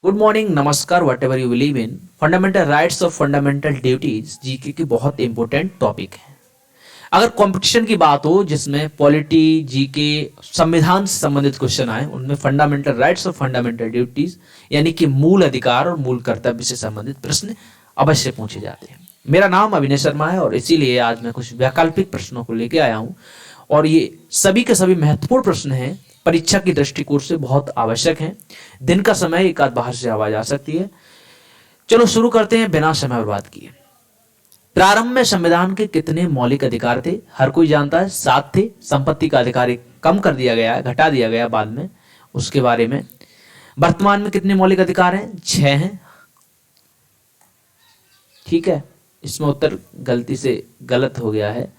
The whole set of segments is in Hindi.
गुड मॉर्निंग, नमस्कार, what ever you believe in. Fundamental rights और फंडामेंटल ड्यूटीज जीके की बहुत इंपॉर्टेंट टॉपिक है। अगर कंपटीशन की बात हो जिसमें पॉलिटी, जीके, संविधान से संबंधित क्वेश्चन आए, उनमें फंडामेंटल राइट्स और फंडामेंटल ड्यूटीज यानी कि मूल अधिकार और मूल कर्तव्य से संबंधित प्रश्न अवश्य पूछे जाते हैं। मेरा नाम अविनय शर्मा है और इसीलिए आज मैं कुछ वैकल्पिक प्रश्नों को लेकर आया हूं और ये सभी के सभी महत्वपूर्ण प्रश्न हैं, परीक्षा की दृष्टिकोण से बहुत आवश्यक हैं। दिन का समय एक आध बाहर से आवाज आ सकती है। चलो शुरू करते हैं बिना समय बर्बाद किए। प्रारंभ में संविधान के कितने मौलिक अधिकार थे? हर कोई जानता है 7 थे। संपत्ति का अधिकार कम कर दिया गया है, घटा दिया गया बाद में, उसके बारे में। वर्तमान में कितने मौलिक अधिकार हैं? 6 हैं। ठीक है, इसमें उत्तर गलती से गलत हो गया है,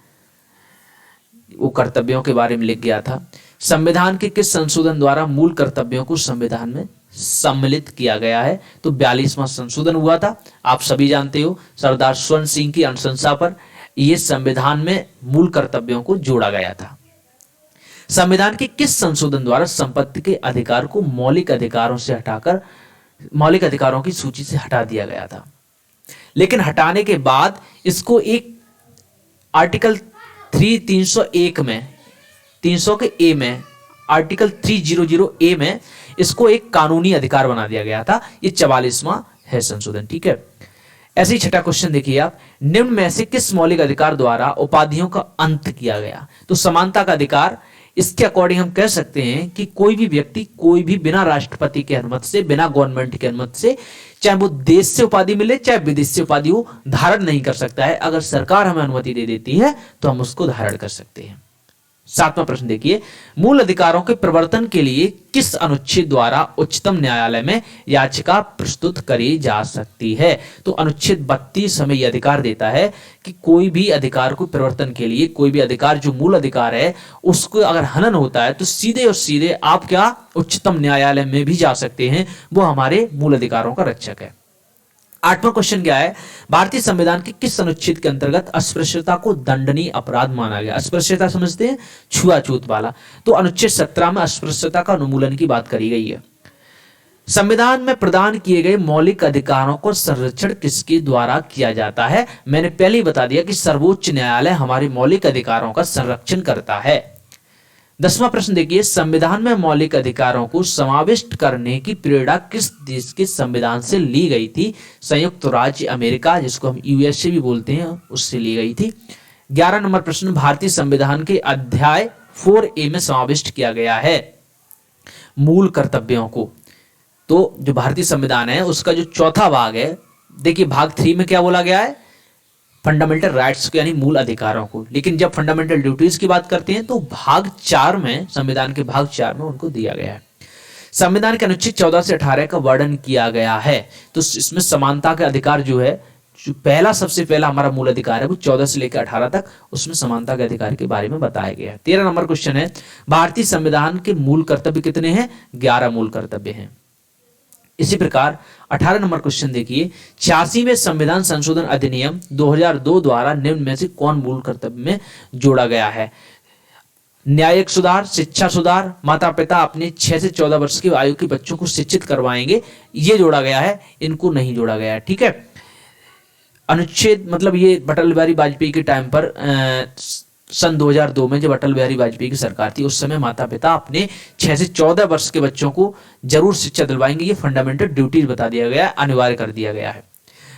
वो कर्तव्यों के बारे में लिख गया था। संविधान के किस संशोधन द्वारा मूल कर्तव्यों को संविधान में सम्मिलित किया गया है? तो 42वां संशोधन हुआ था, आप सभी जानते हो, सरदार स्वर्ण सिंह की अनुशंसा पर यह संविधान में मूल कर्तव्यों को जोड़ा गया था। संविधान के किस संशोधन द्वारा संपत्ति के अधिकार को मौलिक अधिकारों से हटाकर मौलिक अधिकारों की सूची से हटा दिया गया था? लेकिन हटाने के बाद इसको एक आर्टिकल 301 में 300 के ए में आर्टिकल 300 ए में इसको एक कानूनी अधिकार बना दिया गया था। ये 44वां है संशोधन। ठीक है, ऐसे ही छठा क्वेश्चन देखिए आप, निम्न में से किस मौलिक अधिकार द्वारा उपाधियों का अंत किया गया? तो समानता का अधिकार। इसके अकॉर्डिंग हम कह सकते हैं कि कोई भी व्यक्ति कोई भी बिना राष्ट्रपति के अनुमति से, बिना गवर्नमेंट के अनुमति से, चाहे वो देश से उपाधि मिले चाहे विदेश से उपाधि हो, धारण नहीं कर सकता है। अगर सरकार हमें अनुमति दे देती है तो हम उसको धारण कर सकते हैं। 7वां प्रश्न देखिए, मूल अधिकारों के प्रवर्तन के लिए किस अनुच्छेद द्वारा उच्चतम न्यायालय में याचिका प्रस्तुत करी जा सकती है? तो अनुच्छेद 32 हमें यह अधिकार देता है कि कोई भी अधिकार को प्रवर्तन के लिए, कोई भी अधिकार जो मूल अधिकार है उसको अगर हनन होता है तो सीधे और सीधे आप क्या उच्चतम न्यायालय में भी जा सकते हैं। वो हमारे मूल अधिकारों का रक्षक है। 8वां क्वेश्चन क्या है, भारतीय संविधान के किस अनुच्छेद के अंतर्गत अस्पृश्यता को दंडनीय अपराध माना गया? अस्पृश्यता समझते हैं, छुआछूत वाला। तो अनुच्छेद 17 में अस्पृश्यता का उन्मूलन की बात करी गई है। संविधान में प्रदान किए गए मौलिक अधिकारों को संरक्षण किसके द्वारा किया जाता है? मैंने पहले ही बता दिया कि सर्वोच्च न्यायालय हमारे मौलिक अधिकारों का संरक्षण करता है। 10वां प्रश्न देखिए, संविधान में मौलिक अधिकारों को समाविष्ट करने की प्रेरणा किस देश के संविधान से ली गई थी? संयुक्त राज्य अमेरिका, जिसको हम यूएसए भी बोलते हैं, उससे ली गई थी। 11 नंबर प्रश्न, भारतीय संविधान के अध्याय 4A में समाविष्ट किया गया है मूल कर्तव्यों को। तो जो भारतीय संविधान है उसका जो चौथा भाग है, देखिए भाग 3 में क्या बोला गया है? फंडामेंटल राइट्स को यानी मूल अधिकारों को। लेकिन जब फंडामेंटल ड्यूटीज की बात करते हैं तो भाग 4 में, संविधान के भाग 4 में उनको दिया गया है। संविधान के अनुच्छेद 14 से 18 का वर्णन किया गया है। तो इसमें समानता का अधिकार जो है, जो सबसे पहला हमारा मूल अधिकार है, वो 14 से लेकर 18 तक, उसमें समानता के अधिकार के बारे में बताया गया है। 13 नंबर क्वेश्चन है, भारतीय संविधान के मूल कर्तव्य कितने हैं? 11 मूल कर्तव्य हैं। इसी प्रकार 18 नंबर क्वेश्चन देखिए, 86वें संविधान संशोधन अधिनियम 2002 द्वारा निम्न में से कौन मूल कर्तव्य में जोड़ा गया है? न्यायिक सुधार, शिक्षा सुधार, माता पिता अपने 6 से 14 वर्ष की आयु के बच्चों को शिक्षित करवाएंगे, ये जोड़ा गया है, इनको नहीं जोड़ा गया है। ठीक है, अनुच्छेद मतलब ये अटल बिहारी वाजपेयी के टाइम पर सन 2002 में जब अटल बिहारी वाजपेयी की सरकार थी, उस समय माता पिता अपने 6 से 14 वर्ष के बच्चों को जरूर शिक्षा दिलवाएंगे, ये फंडामेंटल ड्यूटीज बता दिया गया है, अनिवार्य कर दिया गया है।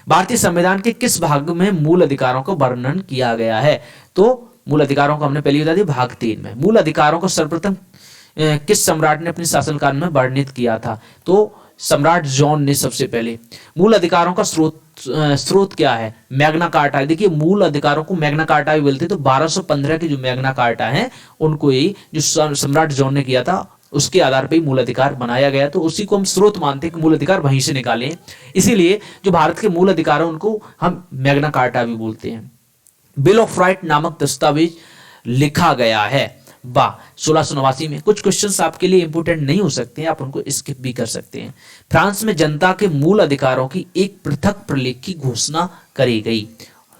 भारतीय संविधान के किस भाग में मूल अधिकारों का वर्णन किया गया है? तो मूल अधिकारों को हमने पहले बता दिया, भाग 3 में। मूल अधिकारों को सर्वप्रथम किस सम्राट ने अपने शासनकाल में वर्णित किया था? तो सम्राट जॉन ने सबसे पहले। मूल अधिकारों का स्रोत क्या है? Magna carta. देखिए मूल अधिकारों को मैग्ना कार्टा भी बोलते हैं। तो 1215 के जो मैग्ना कार्टा है उनको ही जो सम्राट जॉन ने किया था उसके आधार पर ही मूल अधिकार बनाया गया। तो उसी को हम स्रोत मानते हैं कि मूल अधिकार वहीं से निकाले, इसीलिए जो भारत के मूल अधिकार है उनको हम मैग्ना कार्टा भी बोलते हैं। बिल ऑफ राइट नामक दस्तावेज लिखा गया है 1689 में। कुछ क्वेश्चंस आपके लिए इंपोर्टेंट नहीं हो सकते हैं, आप उनको स्किप भी कर सकते हैं। फ्रांस में जनता के मूल अधिकारों की एक पृथक प्रलेख की घोषणा करी गई।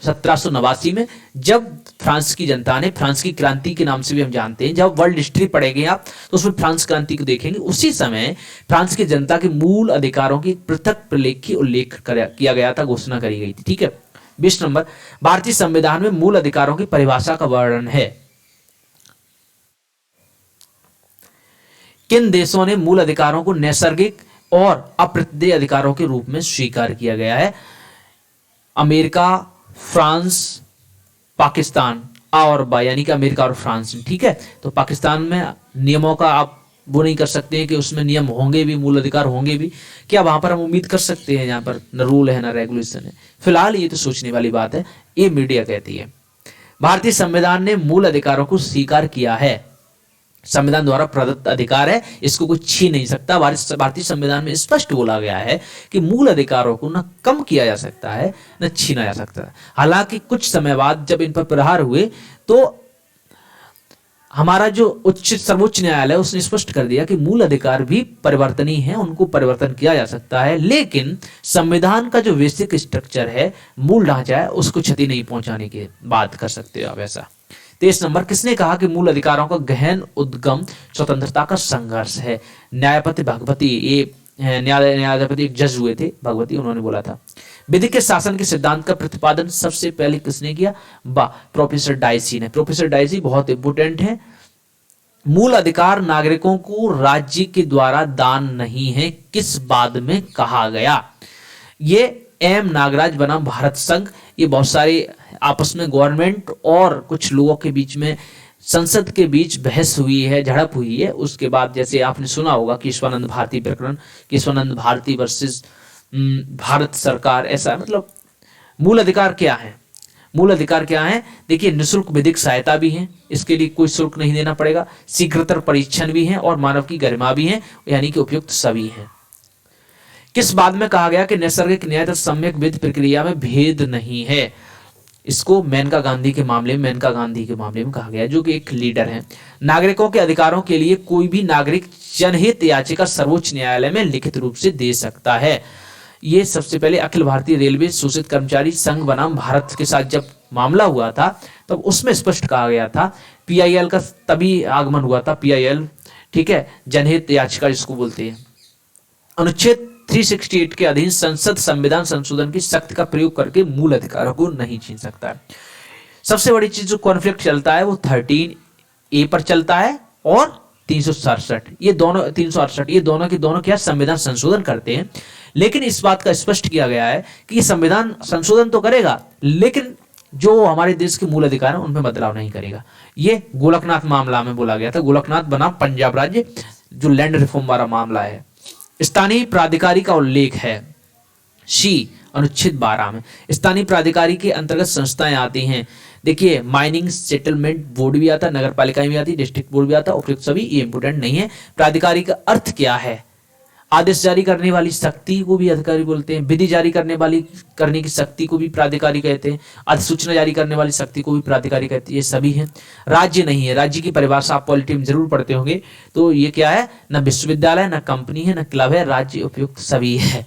1789 में, जब फ्रांस की जनता ने, फ्रांस की क्रांति के नाम से भी हम जानते हैं, जब वर्ल्ड हिस्ट्री पढ़ेंगे आप तो उसमें फ्रांस क्रांति को देखेंगे, उसी समय फ्रांस की जनता के मूल अधिकारों की पृथक प्रलेख की उल्लेख किया गया था, घोषणा करी गई थी। ठीक है। 20 नंबर, भारतीय संविधान में मूल अधिकारों की परिभाषा का वर्णन है। किन देशों ने मूल अधिकारों को नैसर्गिक और अप्रत्यय अधिकारों के रूप में स्वीकार किया गया है? अमेरिका, फ्रांस, पाकिस्तान, आ और बा, यानी कि अमेरिका और फ्रांस। ठीक है। तो पाकिस्तान में नियमों का आप वो नहीं कर सकते हैं कि उसमें नियम होंगे भी, मूल अधिकार होंगे भी, क्या वहां पर हम उम्मीद कर सकते हैं? यहाँ पर न रूल है न रेगुलेशन है। फिलहाल ये तो सोचने वाली बात है, ये मीडिया कहती है। भारतीय संविधान ने मूल अधिकारों को स्वीकार किया है, संविधान द्वारा प्रदत्त अधिकार है, इसको कोई छीन नहीं सकता। भारतीय संविधान में स्पष्ट बोला गया है कि मूल अधिकारों को न कम किया जा सकता है न छीना जा सकता है। हालांकि कुछ समय बाद जब इन पर प्रहार हुए तो हमारा जो सर्वोच्च न्यायालय उसने स्पष्ट कर दिया कि मूल अधिकार भी परिवर्तनीय है, उनको परिवर्तन किया जा सकता है, लेकिन संविधान का जो बेसिक स्ट्रक्चर है, मूल ढांचा है, उसको क्षति नहीं पहुंचाने की बात कर सकते हो आप ऐसा। 23 नंबर, किसने कहा कि मूल अधिकारों का गहन उद्गम स्वतंत्रता का संघर्ष है? न्यायपति भगवती, ये न्यायाधिपति एक जज हुए थे भगवती, उन्होंने बोला था। विधि के शासन के सिद्धांत का प्रतिपादन सबसे पहले किसने किया? प्रोफेसर डाइसी ने। प्रोफेसर डाइसी बहुत इंपोर्टेंट है। मूल अधिकार नागरिकों को राज्य के द्वारा दान नहीं है, किस बाद में कहा गया? ये एम नागराज बनाम भारत संघ, ये बहुत सारे आपस में गवर्नमेंट और कुछ लोगों के बीच में, संसद के बीच बहस हुई है, झड़प हुई है। उसके बाद जैसे आपने सुना होगा केशवानंद भारती प्रकरण, केशवानंद भारती वर्सेस भारत सरकार, ऐसा मतलब मूल अधिकार क्या है? मूल अधिकार क्या है? देखिए, निःशुल्क विधिक सहायता भी है, इसके लिए कोई शुल्क नहीं देना पड़ेगा, शीघ्रतर परीक्षण भी है और मानव की गरिमा भी है, यानी कि उपयुक्त सभी है। किस बाद में कहा गया कि नैसर्गिक न्याय तथा सम्यक विधि प्रक्रिया में भेद नहीं है? इसको मेनका गांधी के मामले में कहा गया, जो कि एक लीडर हैं। नागरिकों के अधिकारों के लिए कोई भी नागरिक जनहित याचिका सर्वोच्च न्यायालय में लिखित रूप से दे सकता है। ये सबसे पहले अखिल भारतीय रेलवे शोषित कर्मचारी संघ बनाम भारत के साथ जब मामला हुआ था तब तो उसमें स्पष्ट कहा गया था। पीआईएल का तभी आगमन हुआ था, पीआईएल, ठीक है, जनहित याचिका जिसको बोलते हैं। अनुच्छेद 368 के अधीन संसद संविधान संशोधन की शक्ति का प्रयोग करके मूल अधिकारों को नहीं छीन सकता है। सबसे बड़ी चीज जो कॉन्फ्लिक्ट चलता है वो 13A पर चलता है और 367, ये दोनों 368, ये दोनों के दोनों क्या संविधान संशोधन करते हैं, लेकिन इस बात का स्पष्ट किया गया है कि ये संविधान संशोधन तो करेगा लेकिन जो हमारे देश के मूल अधिकार हैं उनमें बदलाव नहीं करेगा। ये गोलकनाथ मामला में बोला गया था, गोलकनाथ बना पंजाब राज्य, जो लैंड रिफॉर्म वाला मामला है। स्थानीय प्राधिकारी का उल्लेख है सी अनुच्छेद 12 में। स्थानीय प्राधिकारी के अंतर्गत संस्थाएं आती हैं। देखिए, माइनिंग सेटलमेंट बोर्ड भी आता है, नगर पालिकाएं भी आती है, डिस्ट्रिक्ट बोर्ड भी आता है, उपयुक्त सभी, ये इंपोर्टेंट नहीं है। प्राधिकारी का अर्थ क्या है? आदेश जारी करने वाली शक्ति को भी अधिकारी बोलते हैं, विधि जारी करने की शक्ति को भी प्राधिकारी कहते हैं, अधिसूचना जारी करने वाली शक्ति को भी प्राधिकारी कहते हैं, ये सभी हैं। राज्य नहीं है, राज्य की परिभाषा आप पॉलिटी में जरूर पढ़ते होंगे, तो ये क्या है? न विश्वविद्यालय, न कंपनी है, न क्लब है, राज्य उपयुक्त सभी है।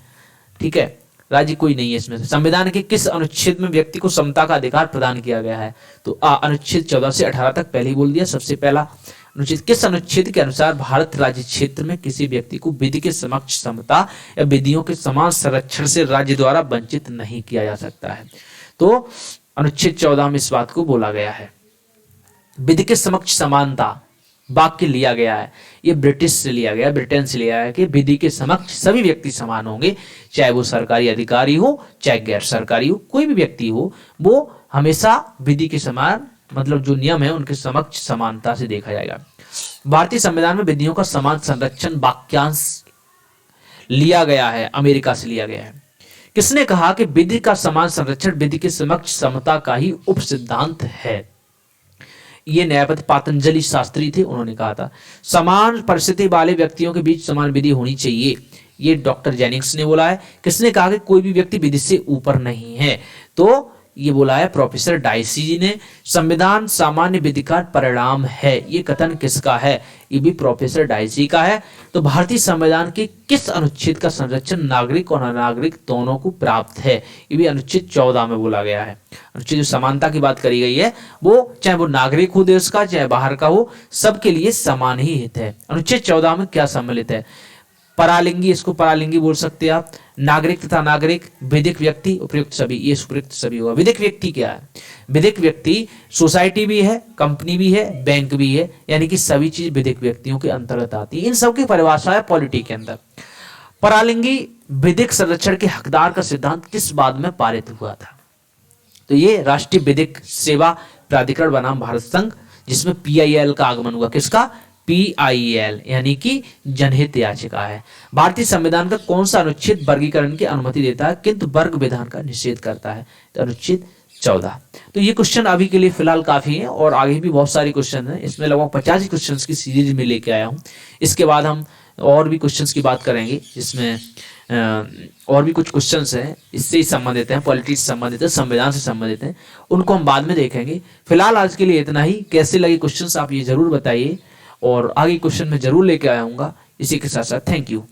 ठीक है, राज्य कोई नहीं है इसमें। संविधान के किस अनुच्छेद में व्यक्ति को समता का अधिकार प्रदान किया गया है? तो अनुच्छेद 14 से 18 तक पहले ही बोल दिया। सबसे पहला अनुच्छेद, किस अनुच्छेद के अनुसार भारत राज्य क्षेत्र में किसी व्यक्ति को विधि के समक्ष समता या विधियों के समान संरक्षण से राज्य द्वारा वंचित नहीं किया जा सकता है? तो अनुच्छेद 14 में इस बात को बोला गया है। विधि के समक्ष समानता वाक्य लिया गया है, ये ब्रिटिश से लिया गया, ब्रिटेन से लिया है कि विधि के समक्ष सभी व्यक्ति समान होंगे, चाहे वो सरकारी अधिकारी हो चाहे गैर सरकारी हो, कोई भी व्यक्ति हो, वो हमेशा विधि के समान, मतलब जो नियम है उनके समक्ष समानता से देखा जाएगा। भारतीय संविधान में विधियों का समान संरक्षण वाक्यांश लिया गया है, अमेरिका से लिया गया है। किसने कहा कि विधि का समान संरक्षण विधि के समक्ष समता का ही उप सिद्धांत है? ये न्यायपति पातंजलि शास्त्री थे, उन्होंने कहा था। समान परिस्थिति वाले व्यक्तियों के बीच समान विधि होनी चाहिए, ये डॉक्टर जेनिंग्स ने बोला है। किसने कहा कि कोई भी व्यक्ति विधि से ऊपर नहीं है? तो ये बोला है प्रोफेसर डाइसी जी ने। संविधान सामान्य विधिकार परिणाम है, ये कथन किसका है? ये भी प्रोफेसर डाइसी का है। तो भारतीय संविधान के किस अनुच्छेद का संरक्षण नागरिक और अनागरिक दोनों को प्राप्त है? ये भी अनुच्छेद 14 में बोला गया है। अनुच्छेद जो समानता की बात करी गई है, वो चाहे वो नागरिक हो देश का चाहे बाहर का हो, सबके लिए समान ही हित है। अनुच्छेद 14 में क्या सम्मिलित है? परालिंगी, इसको परालिंगी बोल सकते हैं आप, नागरिक तथा नागरिक, विधिक व्यक्ति, उपयुक्त सभी, ये उपयुक्त सभी होगा। विधिक व्यक्ति क्या है? विधिक व्यक्ति सोसाइटी भी है, कंपनी भी है, बैंक भी है, यानी कि सभी चीज विधिक व्यक्तियों के अंतर्गत आती है। इन सब की परिभाषा है पॉलिटी के अंदर। परालिंगी विधिक संरक्षण के हकदार का सिद्धांत किस बाद में पारित हुआ था? तो ये राष्ट्रीय विधिक सेवा प्राधिकरण बनाम भारत संघ, जिसमें PIL का आगमन हुआ। किसका? PIL, यानी कि जनहित याचिका है। भारतीय संविधान का कौन सा अनुच्छेद वर्गीकरण की अनुमति देता है किंतु वर्ग विधान का निषेध करता है? तो अनुच्छेद 14। तो ये क्वेश्चन अभी के लिए फिलहाल काफी है, और आगे भी बहुत सारे क्वेश्चन हैं। इसमें लगभग 50 क्वेश्चन की सीरीज में लेके आया हूँ। इसके बाद हम और भी क्वेश्चंस की बात करेंगे, जिसमें और भी कुछ क्वेश्चंस हैं इससे ही संबंधित हैं, पॉलिटिक्स से संबंधित है, संविधान से संबंधित हैं, उनको हम बाद में देखेंगे। फिलहाल आज के लिए इतना ही। कैसे लगे क्वेश्चंस आप ये जरूर बताइए, और आगे क्वेश्चन मैं जरूर लेके आऊंगा। इसी के साथ साथ थैंक यू।